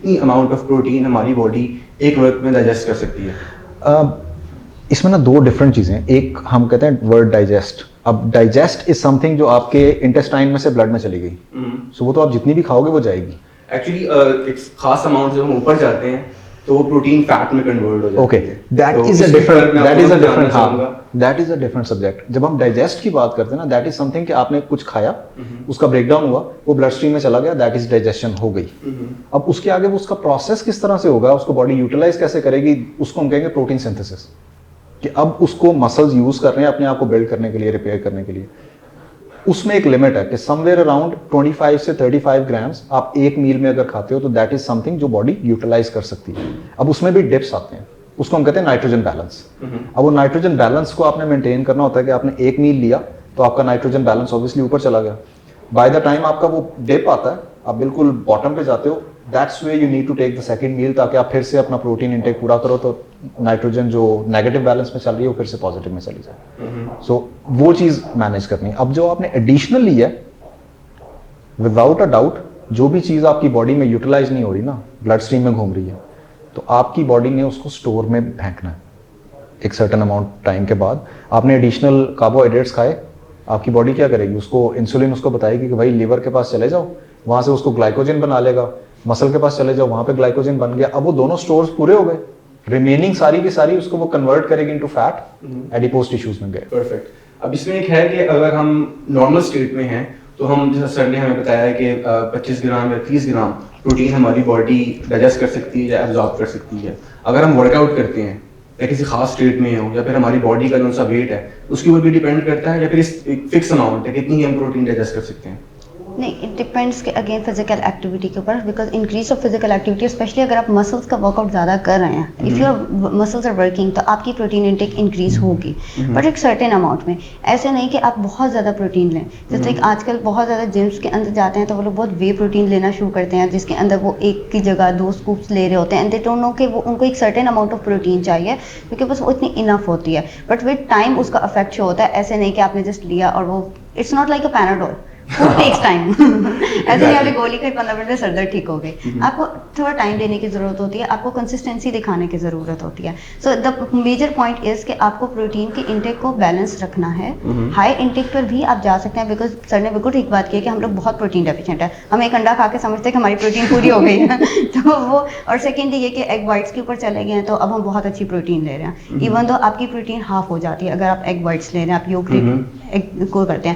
कितनी amount of protein हमारी body एक वक्त में डाइजेस्ट कर सकती है? इसमें ना दो डिफरेंट चीज़ें हैं। एक हम कहते हैं वर्ड डाइजेस्ट। अब डाइजेस्ट इज समथिंग जो आपके इंटेस्टाइन में से ब्लड में चली गई, सो वो तो आप जितनी भी खाओगे वो जाएगी। एक्चुअली एक खास अमाउंट जब हम ऊपर जाते हैं तो वो प्रोटीन फैट में कन्वर्ट हो जाती ओके, है। दैट तो इज अ उसके डिफरेंट ऊपर मैं दैट इज अ आपको डिफरेंट बताना चाहूंगा। That is a different subject. जब हम डाइजेस्ट की बात करते हैं ना, दैट इज समथिंग कि आपने कुछ खाया, उसका ब्रेकडाउन हुआ, वो ब्लड स्ट्रीम में चला गया, दैट इज डाइजेशन हो गई। अब उसके आगे वो उसका प्रोसेस किस तरह से होगा, उसको बॉडी यूटिलाइज कैसे करेगी, उसको हम कहेंगे प्रोटीन सिंथेसिस। कि अब उसको मसल्स यूज कर रहे हैं अपने आप को बिल्ड करने के लिए, रिपेयर करने के लिए। उसमें एक लिमिट है कि समवेयर अराउंड 25 से 35 ग्राम्स आप एक मील में अगर खाते हो तो दैट इज समथिंग जो बॉडी यूटिलाइज कर सकती है। अब उसमें भी डिप्स आते हैं, उसको हम कहते हैं नाइट्रोजन बैलेंस। अब वो नाइट्रोजन बैलेंस को आपने मेंटेन करना होता है कि आपने एक मील लिया तो आपका नाइट्रोजन बैलेंस ऑब्वियसली ऊपर चला गया। बाय द टाइम आपका वो डिप आता है, आप बिल्कुल बॉटम पे जाते हो, that's way you need to take the second meal, ताकि आप फिर से अपना प्रोटीन इंटेक पूरा करो तो नाइट्रोजन जो नेगेटिव बैलेंस में चल रही है वो फिर से पॉजिटिव में चली जाए। सो वो चीज मैनेज करनी है। अब जो आपने एडिशनल ली है, विदाउट अ डाउट जो भी चीज आपकी बॉडी में यूटिलाइज नहीं हो रही ना, ब्लड स्ट्रीम में घूम रही है, तो आपकी बॉडी ने उसको स्टोर में फेंकना है। एक सर्टेन अमाउंट टाइम के बाद आपने एडिशनल कार्बोहाइड्रेट्स खाए, आपकी बॉडी क्या करेगी, उसको इंसुलिन उसको बताएगी कि भाई लीवर के पास चले जाओ, वहां से उसको ग्लाइकोजन बना लेगा, मसल के पास चले जाओ, वहां पे ग्लाइकोजन बन गया। अब वो दोनों स्टोर्स पूरे हो गए, रिमेनिंग सारी की सारी उसको वो कन्वर्ट करेगी इनटू फैट, एडिपोज टिश्यूज में गए। परफेक्ट। अब इसमें एक है कि अगर हम नॉर्मल स्टेट में हैं तो हम, जैसा सर ने हमें बताया है कि 25 ग्राम या 30 ग्राम प्रोटीन हमारी बॉडी डाइजेस्ट कर सकती है या एब्जॉर्ब कर सकती है। अगर हम वर्कआउट करते हैं या किसी खास स्टेट में हो, या फिर हमारी बॉडी का जो सा वेट है उसके ऊपर भी डिपेंड करता है, या फिर इस एक फिक्स अमाउंट है कितनी ही हम प्रोटीन डाइजेस्ट कर सकते हैं? नहीं, इट डिपेंड्स के अगेन फिजिकल एक्टिविटी के ऊपर, because increase of physical activity, especially अगर आप मसल्स का वर्कआउट ज़्यादा कर रहे हैं, if your muscles are working, तो आपकी प्रोटीन इंटेक इंक्रीज होगी, बट एक सर्टेन अमाउंट में। ऐसे नहीं कि आप बहुत ज़्यादा प्रोटीन लें। जैसे कि आजकल बहुत ज़्यादा जिम्स के अंदर जाते हैं तो वो लोग बहुत वे प्रोटीन लेना शुरू करते हैं, जिसके अंदर वो एक की जगह 2 स्कूप्स ले रहे होते हैं, एंड दे डोंट नो कि वो उनको एक सर्टेन अमाउंट ऑफ प्रोटीन चाहिए, क्योंकि बस वो इतनी इनफ होती है। बट विद टाइम उसका इफेक्ट शो होता है। ऐसे नहीं कि आपने जस्ट लिया और वो, it's not like a Panadol, food takes time. ऐसे नहीं आपने गोली खाई 15 मिनट में सर दर्द ठीक हो गई। आपको थोड़ा टाइम देने की जरूरत होती है, आपको कंसिस्टेंसी दिखाने की जरूरत होती है। So the major point is कि आपको प्रोटीन के इंटेक को बैलेंस रखना है। हाई इंटेक पर भी आप जा सकते हैं, बिकॉज सर ने बिल्कुल ठीक बात की है कि हम लोग बहुत प्रोटीन डेफिशिएंट है। हम एक अंडा खा के समझते हैं कि हमारी प्रोटीन पूरी हो गई है तो वो, और सेकेंडली ये कि एग वाइट्स के ऊपर चले गए हैं तो अब हम बहुत अच्छी प्रोटीन ले रहे हैं, इवन तो आपकी प्रोटीन हाफ हो जाती है अगर आप एग वाइट्स ले रहे हैं, आप योग एग को करते हैं।